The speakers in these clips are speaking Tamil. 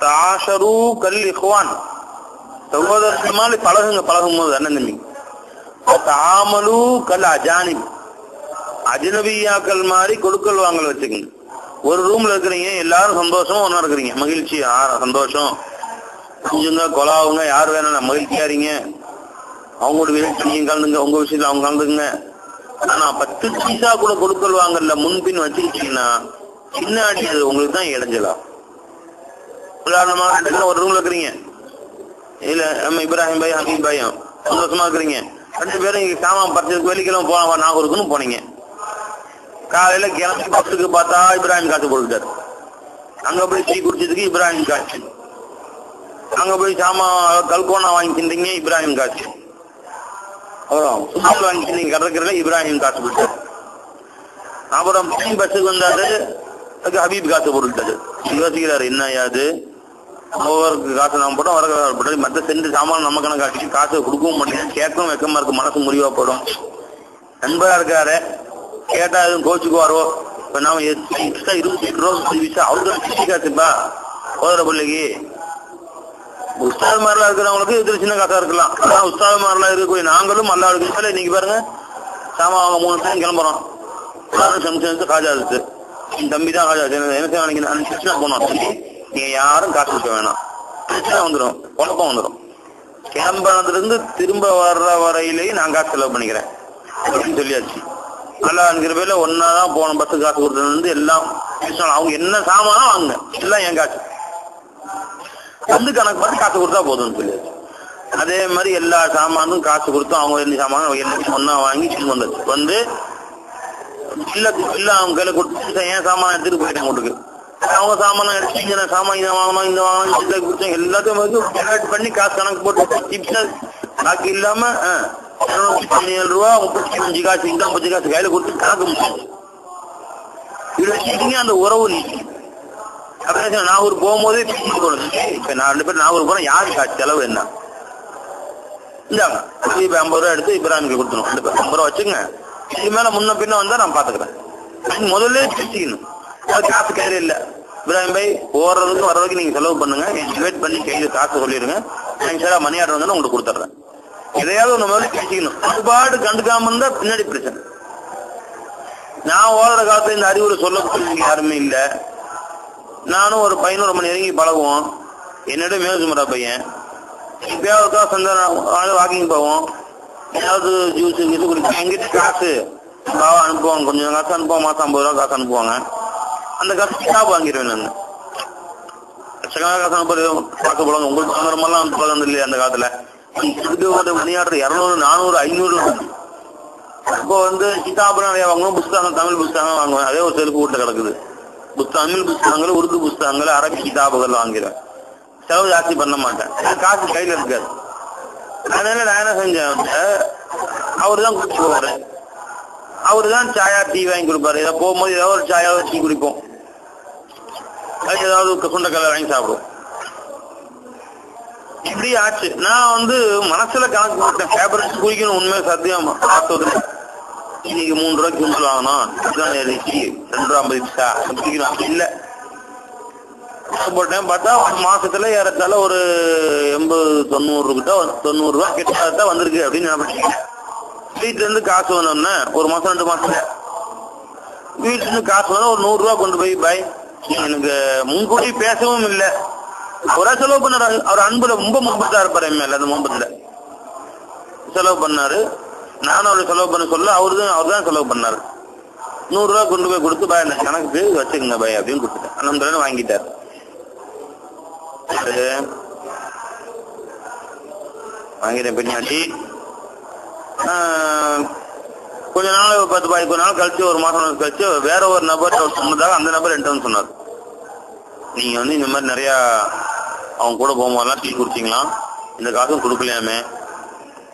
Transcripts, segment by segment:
தாஷரு கல் இஹ்வான், சகோதரர்கள் மாதிரி பழகும் போது அண்ணன் தம்பி. தாமலு கல் அஜானி, அஜ்னபியாக்கள் மாதிரி கொடுக்கல் வாங்கல் வச்சுக்கோங்க. ஒரு ரூம்ல இருக்கிறீங்க, எல்லாரும் சந்தோஷமா ஒன்னா இருக்கிறீங்க, மகிழ்ச்சி சந்தோஷம், கொஞ்சங்க கொலாவுங்க, யார் வேணும் மகிழ்ச்சியா இருங்க, அவங்களோட விஷயத்துல நீங்க கலந்துங்க, உங்க விஷயத்துல அவங்க கலந்துங்க. ஆனா 10 பைசா கூட கொடுக்கல் வாங்கல முன்பின் வச்சுக்கிட்டீங்கன்னா பின்னாடி அது உங்களுக்கு தான் இடைஞ்சலாம். உதாரணமா ஒரு ரூம்ல இருக்கிறீங்க, இல்ல நம்ம இப்ராஹிம் பாய் ஹபீப் பாயும் சந்தோஷமா இருக்கிறீங்க, 2 பேரும் இங்க சாமான் பறிச்சதுக்கு வெள்ளிக்கிழமை போன நாகூருக்குன்னு போனீங்க. காலையில கிளம்பி பஸ்ஸுக்கு பார்த்தா இப்ராஹிம் காசு போட்டுட்டாரு. அங்க போய் டீ குடிச்சதுக்கு இப்ராஹிம் காசு, அங்க போய் சாமான் கல்கோனா வாங்கி தின்றீங்க, இப்ராஹிம் காசு. அப்புறம் சுமால் வாங்கி தின்னீங்க கடற்கரையில, இப்ராஹிம் காசு போட்டாரு. அப்புறம் பஸ்ஸுக்கு வந்தாரு, அதுக்கு ஹபீப் காசு போட்டுட்டாரு. யோசிக்கிறாரு, என்ன யாது ஒவ்வொருக்கு காசு நம்ம போட்டோம், வர மற்ற சென்று சாமான் நம்ம கணக்காட்டி காசு கொடுக்கவும் மாட்டேங்குது, கேட்கவும் வெக்கமா இருக்கு, மனசு முறிவா போடும். நண்பரா இருக்காரு, கேட்டா எதுவும் கோச்சுக்குவாரோ, இப்ப நாம எக்ஸ்ட்ரா 28 ரூபா அவருக்கு காசுப்பா சோதர பிள்ளைக்கு. உஸ்தாது மாதிரிலாம் இருக்கிறவங்களுக்கு இது சின்ன காசா இருக்கலாம். உஸ்தாது மாதிரிலாம் இருக்கக்கூடிய நாங்களும் நல்லா இருக்கு. இன்னைக்கு பாருங்க, சாமா அவங்க 3 டைம் கிளம்புறோம், காஜா இருக்கு, தம்பி தான் காஜா என்ன போனோம். நீங்க யாரும் காசு கொடுக்க வேணாம், பிரச்சனை வந்துடும், குழப்பம் வந்துடும். கிளம்புறதுல இருந்து திரும்ப வர்ற வரையிலேயே நான் காசு செலவு பண்ணிக்கிறேன் அப்படின்னு சொல்லியாச்சு. நல்லா என்கிற பேர்ல ஒன்னாதான் போன பஸ் காசு கொடுத்தது வந்து எல்லாம் அவங்க என்ன சாமானோ வாங்க எல்லாம் என் காசு வந்து கணக்கு பார்த்து காசு கொடுத்தா போதும்னு சொல்லியாச்சு. அதே மாதிரி எல்லா சாமானும் காசு கொடுத்தோம், அவங்க என்ன சாமானும் எல்லாத்தையும் ஒன்னா வாங்கி வந்தாச்சு. வந்து இல்ல அவங்க கையில கொடுத்து ஏன் சாமான எடுத்துட்டு போயிட்டேன் வீட்டுக்கு. அவங்க சாமான் எடுத்து சாமான் இதை வாங்கணும் இந்த வாங்கணும் கொடுத்தாங்க, எல்லாத்தையும் வந்து பண்ணி காசு கணக்கு போட்டு பாக்கி இல்லாம 17 ரூபா 35 காசு இந்த 50 காசு கையில கொடுத்து கணக்கு முடிச்சு அந்த உறவு நீக்கி. அப்படின்னா நாகூர் போகும்போதே இப்ப நான் 2 பேரும் நாகூர் போறேன், யாரு காசு செலவு என்ன இந்தாங்க, இப்ப 50 ரூபா எடுத்து இப்ராஹிமுக்கு கொடுத்துரும், 50 ரூபா வச்சுங்க, இது மேல முன்ன பின்ன வந்தா நான் பாத்துக்கிறேன் முதல்ல பேசிக்கணும். அது காசு கையில இல்ல, இப்ராஹிம் பாய் போறதுக்கு வர்றதுக்கு நீங்க செலவு பண்ணுங்க, வெயிட் பண்ணி கையில காசு சொல்லிடுங்க, நான் சரியா மணி ஆர்டர் வந்து உங்களுக்கு கொடுத்துட்றேன். எதையாவது ஒண்ணு முதல்ல பேசிக்கணும். அதுபாடு கண்டுக்காம இருந்தா பின்னாடி பிரச்சனை. நான் ஓடுற காலத்துல இந்த அறிவுரை சொல்லக்கூடிய யாருமே இல்ல. நானும் ஒரு 11 மணி இறங்கி பழகுவோம், என்னோட மேல்சுமரா பையன் எப்பயாவது வாக்கிங் போவோம், ஏதாவது ஜூஸ் கீஸ் குடிப்போம். எங்கிட்ட காசு அனுப்புவாங்க, கொஞ்சம் காசு அனுப்புவாங்க, மாசம் 50 ரூபா காசு அனுப்புவாங்க. அந்த காசு கிதாப் வாங்கிடுவேன் நான். லட்சக்கணக்கான காசு அனுப்புறது பார்க்க போடுவாங்க. உங்களுக்கு சந்தரமெல்லாம் அனுப்புறது இல்லையா அந்த காலத்துல. மணியாடுற 200 400 500. இப்போ வந்து கிதாபு நிறைய வாங்குவோம், புஸ்தகம் தமிழ் புஸ்தகம் வாங்குவேன். அதே ஒரு செருப்பு வீட்டுல கிடக்குது. தமிழ் புஸ்தகங்கள், உருது புஸ்தகங்கள், அரபி கிதாபுகள் வாங்கிடுவேன். செலவு ஜாஸ்தி பண்ண மாட்டேன், காசு கையில இருக்காது. அதனால நான் என்ன செஞ்சேன், அவருதான் குடிச்சு போவாரு, அவருதான் சாயா டீ வாங்கி கொடுப்பாரு. இதை போகும்போது ஏதாவது ஒரு சாயாவது டீ குடிப்போம், ஏதாவது சுண்டைக்கல்ல வாங்கி சாப்பிடுவோம். இப்படி ஆச்சு. நான் வந்து மனசுல கணக்கு போட்டேன், ஃபேவரட் குடிக்கணும். உண்மையை சத்தியம் இன்னைக்கு 3 ரூபாய்க்கு கும்பிட்டு வாங்கணும், 2 ரூபா 50 பைசா இல்ல போட்டேன். பார்த்தா மாசத்துல ஏறத்தால ஒரு 80-90 கிட்ட 90 ரூபா கிட்ட வந்திருக்கு அப்படின்னு நினைப்பேன். வீட்டுல இருந்து காசு வந்தோம்னா ஒரு மாசம் 2 மாசத்துல வீட்டுல இருந்து காசு வந்தா ஒரு 100 ரூபா கொண்டு போய் பாய் எனக்கு முன்கூட்டி பேசவும் இல்லை, ஒரு செலவு பண்ணாரு. அவர் அன்புல ரொம்ப முன்பத்தா இருப்பாரு, மேல அந்த முன்பத்துல செலவு பண்ணாரு. நானும் அவரு செலவு பண்ண சொல்ல அவர்தான் செலவு பண்ணாரு. 100 ரூபா கொண்டு போய் கொடுத்து பாய் அந்த கணக்கு வச்சுக்கங்க பாய் அப்படின்னு கொடுத்துட்டேன். அந்த வாங்கிட்டாரு. வாங்கிட்டேன். பின்னாடி கொஞ்ச நாள் 10-15 நாள் கழிச்சு, ஒரு மாசம் கழிச்சு வேற ஒரு நபர் சொன்னதாக அந்த நபர் என்கிட்ட வந்து சொன்னார், நீங்க வந்து இந்த மாதிரி நிறைய அவங்க கூட போகும்போதெல்லாம் டீ குடிச்சிங்களாம், இந்த காசும் கொடுக்கலையாமே,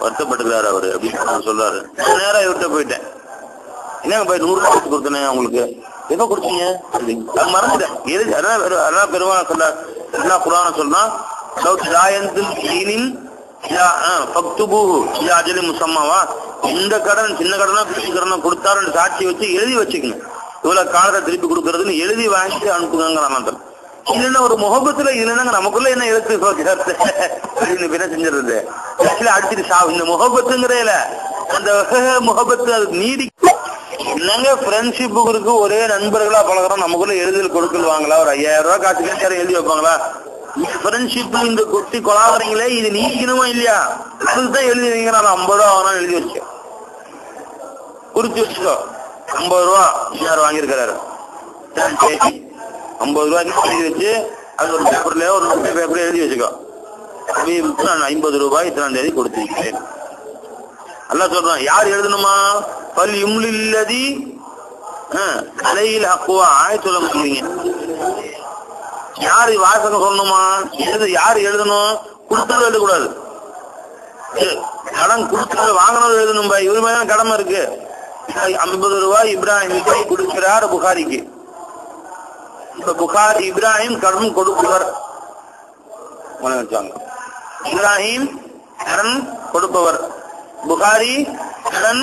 வருத்தப்பட்டுக்கிறாரு அவரு அப்படின்னு சொல்றாரு. நேரம் இவர்கிட்ட போயிட்டேன். என்னங்க போய் 100 ரூபாய் கொடுத்தேன் உங்களுக்கு, எப்ப கொடுத்தீங்க அது மறந்துட்டேன். அதான் பெருமாள் சொல்ற என்ன குரான சொன்னா, முசம்மாவா, இந்த கடன் சின்ன கடனா பெரிய கடனா கொடுத்தாரு சாட்சி வச்சு எழுதி வச்சுக்கோங்க, இவ்வளவு காலத்தை திருப்பி கொடுக்கறதுன்னு எழுதி வாங்கிட்டு அனுப்புங்க. இல்லைன்னா ஒரு முகபத்துல இல்லைன்னா நமக்குள்ள என்ன எழுத்து என்ன செஞ்சிருது அடிச்சுட்டு இந்த முகபத்துங்கிறதுல அந்த முகபத்து அது நீடி என்னங்க ஃப்ரெண்ட்ஷிப்புக்கு இருக்கு. ஒரே நண்பர்களா பழகிறோம், நமக்குள்ள எழுதில் கொடுக்கல் வாங்களா, ஒரு 5000 ரூபாய் காசு கேட்டு எழுதி வைப்பாங்களா? ஃப்ரெண்ட்ஷிப் இந்த கொட்டி கொலாகிறீங்களே, இது நீக்கணுமா இல்லையா? அதுக்குதான் எழுதி வைங்க. நான் 50 ரூபா வாங்கினா எழுதி வச்சேன், குறிச்சு வச்சுக்கோ. 50 ரூபா யார் வாங்கியிருக்கிறாரு, 50 ரூபாய்க்கு எழுதி வச்சு அது ஒரு பேப்பர்ல ஒரு பேப்பர்ல எழுதி வச்சுக்கோ. நான் 50 ரூபாய் இத்தனாம் தேதி கொடுத்திருக்கிறேன். அல்லாஹ் சொல்றான், யார் எழுதணுமா? பல் இம்லில்லதி கலையில் ஹக்குவா சொல்ல முடியுங்க. யாரு வாசகம் சொல்லணுமா? யாரு எழுதணும்? கொடுத்தது எழுதக்கூடாது, கடன் கொடுத்தது வாங்கினது எழுதணும். இவரு மேல கடமை இருக்கு. 50 ரூபாய் இப்ராஹிம் கொடுக்கிறார் புகாரிக்கு. இப்ப புகாரி இப்ராஹிம் கடன் கொடுப்பவர், இப்ராஹிம் கடன் கொடுப்பவர், புகாரி கடன்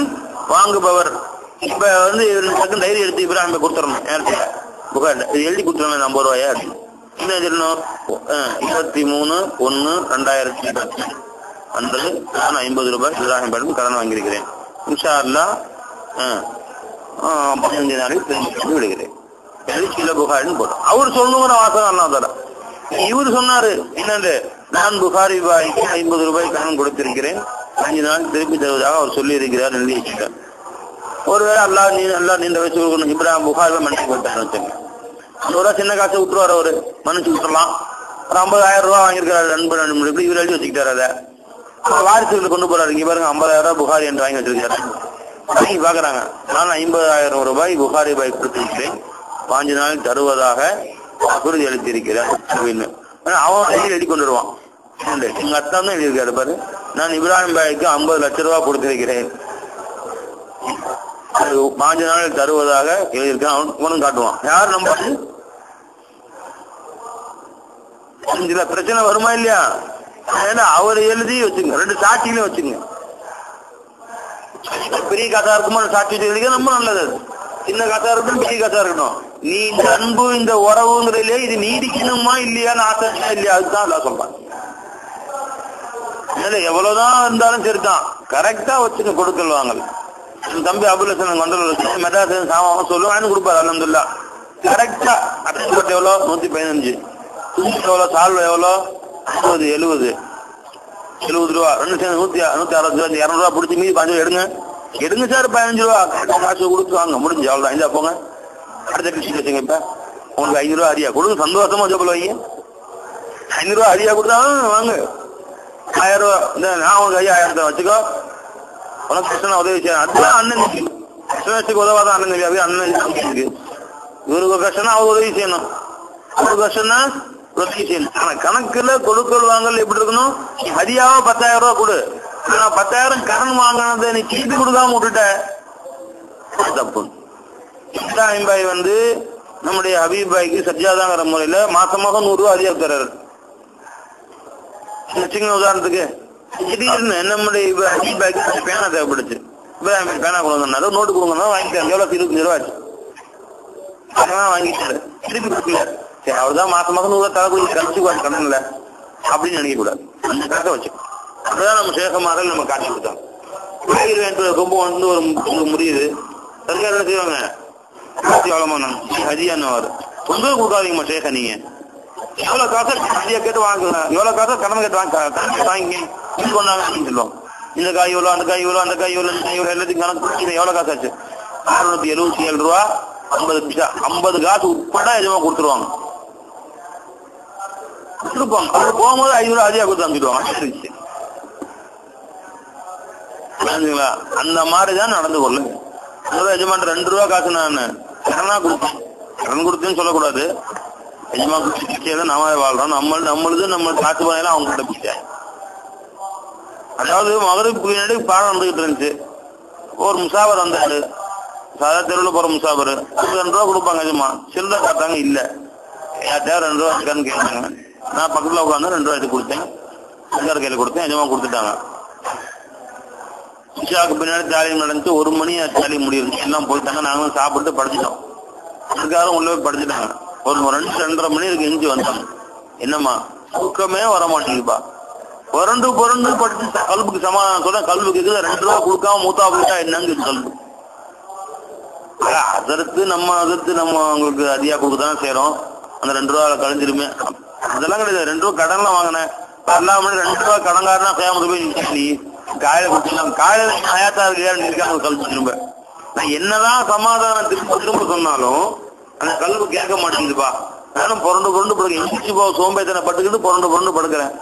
வாங்குபவர். இப்ப டைரி எடுத்து இப்ராஹிம் கொடுத்துடணும். புகாரி எழுதி கொடுத்துடணும் 50 ரூபாயா. என்ன சொல்லணும்? 23/1/2010 அன்று நான் 50 ரூபாய் இப்ராஹிம் படம் கடன் வாங்கியிருக்கிறேன். இன்ஷா அல்லாஹ் 15 நாளில் திரும்பி விடுகிறேன். புகாரின்னு போட்டோம். அவர் சொல்லணுங்கிற வாசகம் அல்லாஹ். இவரு சொன்னாரு என்னன்னு, நான் புகாரி பாய்க்கு 50 ரூபாய் கடன் கொடுத்திருக்கிறேன், 5 நாள் திருப்பி தருவதாக அவர் சொல்லி இருக்கிறார், எழுதி வச்சுட்டார். ஒருவேளை அல்லாஹ் நீண்ட வயசு கொடுக்கணும், இப்ராஹிம் புகாரி மன்னிச்சு போட்டான்னு வச்சுங்க. ஒரு சின்ன காசை விட்டுருவார், அவரு மன்னிச்சு விட்டுறலாம். ஒரு 50,000 ரூபாய் வாங்கியிருக்கிறாரு நண்பன், இப்படி இவர் எழுதி வச்சுக்கிட்டாரு. அதை வாரிசுகளை கொண்டு போறாரு. இங்க பாருங்க 50,000 ரூபாய் புகாரி என்று வாங்கி வச்சிருக்காரு. வாங்கி பாக்குறாங்க, நான் 50,000 ரூபாய் புகாரி பாய் கொடுத்திருக்கிறேன், 5 நாள் தருவதாக குருதி அளித்திருக்கிறார் அப்படின்னு அவன் எழுதி கொண்டு வருவான். எங்க அத்தா தான் எழுதியிருக்காரு பாரு, நான் இப்ராஹிம் பாய்க்கு 50 லட்சம் ரூபாய் கொடுத்திருக்கிறேன், 5 நாள் தருவதாக எழுதியிருக்கான். அவனும் காட்டுவான். யார் நம்ப பிரச்சனை வருமா இல்லையா? அவர் எழுதி வச்சுங்க, 2 சாட்சியிலும் வச்சுங்க. பெரிய கதா இருக்குமா சாட்சி வச்சு ரொம்ப நல்லது. சின்ன கதா இருக்கட்டும், பெரிய கதா இருக்கட்டும், நீ இந்த அன்பு இந்த உறவுங்கிறதுல இது நீடிக்கணுமா இல்லையான்னு ஆசை இல்லையா? அதுதான் எல்லாம் சொல்றான். எவ்வளவுதான் இருந்தாலும் சரிதான், கரெக்டா வச்சுங்க கொடுக்கல் வாங்கல். தம்பி அபுல் கொண்டு மெட்ராஸ் சாமான் சொல்லுவான்னு கொடுப்பாரு. அல்ஹம்துலில்லாஹ் கரெக்டா. அட்டை எவ்வளோ? 115. எவ்வளோ? சால்வ எவ்வளோ? 50, 70 ரூபா. 160 ரூபா, 200 ரூபா பிடிச்சி மீதி 5 எடுங்க எடுங்க சார், 15 ரூபா காசு கொடுத்து வாங்க, முடிஞ்சு அவ்வளவுதான். இந்த போங்க அடுத்த கிருஷ்ண வச்சுங்க. இப்ப உங்களுக்கு 500 ரூபா அரியா கொடுங்க, சந்தோஷமா ஜோப்பில் வைங்க. 500 ரூபா அரியா கொடுத்தா வாங்க. 1000 ரூபா இந்த நான் உங்களுக்கு 5000 வச்சுக்கோ, உனக்கு கிருஷ்ணன் உதவி செய்யணும். அதுதான் அண்ணன் கிருஷ்ணனுக்கு உதவாதான் அண்ணன் நபி. அண்ணன் இருக்கு, இவருக்கு கஷ்டம்னா அவர் உதவி செய்யணும், அவருக்கு கஷ்டம்னா உதவி செய்யணும். ஆனா கணக்குல கொடுக்கல் வாங்கல் எப்படி இருக்கணும்? ஹரியாவா 10,000 ரூபா கொடு, ஆனா 10,000 கடன் வாங்கினதை நீ திருப்பி கொடுக்காம விட்டுட்ட, தப்பு. இப்ராஹிம் பாய் நம்முடைய ஹபீப் பாய்க்கு சஜ்ஜாதாங்கிற முறையில மாசமாக 100 ரூபா அதிகம் தர்றாரு. உதாரணத்துக்கு திடீர்னு நம்முடைய ஹபீப் பாய்க்கு பேனா தேவைப்படுச்சு, இப்ராஹிம் பேனா கொடுங்க, நோட்டு கொடுங்க, வாங்கிட்டாரு. எவ்வளவு? 25 ரூபா ஆச்சு. வாங்கிட்டாரு, திருப்பி கொடுக்கல. சரி, அவர்தான் மாசம் 100 ரூபா தலை கொஞ்சம் கழிச்சுக்குவாரு கடன்ல அப்படின்னு நினைக்க கூடாது. அந்த கணக்கை வச்சு அப்படிதான் நம்ம சேகமாக நம்ம காட்சி கொடுத்தோம். ரொம்ப ஒரு முடியுது, சரியா என்ன செய்வாங்க? ஹதியான்னு தொந்தரவு கொடுக்காதீங்கம்மா சேக, நீங்க எவ்வளவு காசை ஹதியா கேட்டு வாங்குங்க, எவ்வளவு காசை கடன் கேட்டு வாங்கிங்க கொண்டாங்கன்னு சொல்லுவோம். இந்த காய் எவ்வளோ, அந்த காய் எவ்வளோ, அந்த காய் எவ்வளோ, இந்த காய் எவ்வளோ, எல்லாத்தையும் கணக்கு எவ்வளவு காசு ஆச்சு? 677 ரூபா 50 பைசா. 50 காசு உட்பட எதுவுமா கொடுத்துருவாங்க. கொடுத்துருப்பாங்க. அவங்க போகும்போது 500 ரூபா அதிகா கொடுத்து அனுப்பிடுவாங்க. அந்த மாதிரிதான் நடந்து கொள்ளுங்க. எஜமான் 2 ரூபா காசு நான் கடனா கொடுத்தேன், கடன் கொடுத்தேன்னு சொல்லக்கூடாது. எஜமா பிச்சை நாம வாழ்றோம், நம்மளுது நம்ம காசு பண்ணலாம் அவங்க கிட்ட பிச்சை. அதாவது மகரிபுக்கு பின்னாடி பாடம் நடந்துகிட்டு இருந்துச்சு. ஒரு முசாபர் வந்தாரு, சாதா தெருவில் போற முசாபர். 2 ரூபா கொடுப்பாங்க எஜமா, சில்லறை காட்டாங்க இல்ல, யார்ட்டையா 2 ரூபா இருக்கான்னு கேட்டாங்க. நான் பக்கத்துல உட்காந்து 2 ரூபா எடுத்து கொடுத்தேன், கையில கொடுத்தேன், எஜமா கொடுத்துட்டாங்க. இஷாவுக்கு பின்னாடி தாலியம் நடந்துச்சு. 1 மணி தாலியம் முடியுது, எல்லாம் போயிட்டாங்க. நாங்களும் சாப்பிட்டு படுத்துட்டோம். அதுக்காக உள்ள போய் படுத்துட்டாங்க. ஒரு 2-2:30 மணி இருக்கு எஞ்சி வந்தான். என்னம்மா தூக்கமே வர மாட்டேங்குதுப்பா. புரண்டு படுத்து கல்புக்கு சமாதானம் சொல்ல, கல்புக்கு 2 ரூபா கொடுக்காம மூத்தா போயிட்டா என்னங்க கல்பு. அதற்கு நம்ம அவங்களுக்கு அதிகா கொடுக்கத்தானே செய்யறோம். அந்த 2 ரூபா கழிஞ்சிருமே, அதெல்லாம் கிடையாது. 2 ரூபா கடன்லாம் வாங்கினேன், 2 ரூபா கடன்காரனா கையாம போய் நீ காயில குடிச்சிடலாம், காயில ஹயாத்தா இருக்காங்க கல்வி. திரும்ப நான் என்னதான் சமாதானம் திரும்ப சொன்னாலும் அந்த கல்வி கேட்க மாட்டேங்குதுப்பா. நானும் புரண்டு படுக்க எந்திரிச்சு போ சோம்பேத்தனை பட்டுக்கிட்டு புரண்டு படுக்கிறேன்.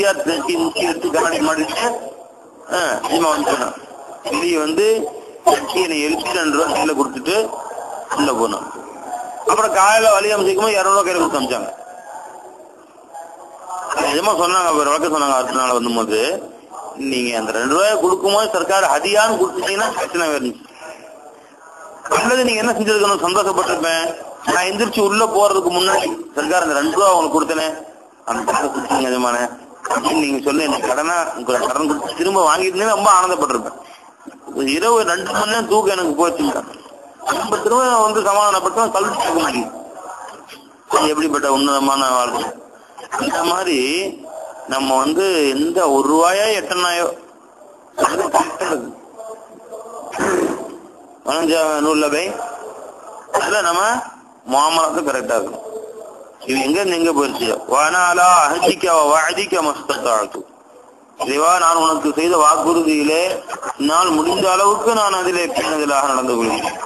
எடுத்து கண்ணாடி மாட்டிட்டு வந்துட்டேன். வெளியே வந்து என்னை எழுப்பி 2 ரூபா கையில கொடுத்துட்டு உள்ள போனோம். அப்புறம் காலையில வழி அமைச்சிக்கும் போது 200 ரூபா கையில கொடுத்து அமைச்சாங்க. நிஜமா சொன்னாங்க, வழக்க சொன்னாங்க. அடுத்த நாள் வந்தும்போது நீங்க அந்த 2 ரூபாய் கொடுக்கும்போது சர்க்கார் ஹதியான்னு கொடுத்துட்டீங்கன்னா பிரச்சனை இருந்துச்சு. அல்லது நீங்க என்ன செஞ்சிருக்கணும், சந்தோஷப்பட்டிருப்பேன். நான் எந்திரிச்சு உள்ள போறதுக்கு முன்னாடி சர்க்கார் அந்த 2 ரூபா உங்களுக்கு கொடுத்தனே, அந்த கடனை கொடுத்தீங்க நிஜமான அப்படின்னு நீங்க சொல்லி எனக்கு கடன் கொடுத்து திரும்ப வாங்கிட்டு ரொம்ப ஆனந்தப்பட்டிருப்பேன். இரவு 2 மணி நேரம் தூக்கம் எனக்கு போச்சுங்க. திரும்ப வந்து சமாதானப்பட்டு கல்வி கேட்க முடியும். எப்படிப்பட்ட உன்னதமான வாழ்க்கை. இந்த மாதிரி நம்ம வந்து எந்த 1 ரூபாயோ 8 நூல்லபை அதுல நம்ம முஆமலாத்து கரெக்டா இருக்கும். இது எங்க போயிருச்சு, வானாலா அஹதிக்க வஅதிக மஸ்ததாஅது, இறைவா நான் உனக்கு செய்த வாக்குறுதியிலே நான் முடிந்த அளவுக்கு நான் அதிலே பேணுதலாக நடந்து கொள்கிறேன்.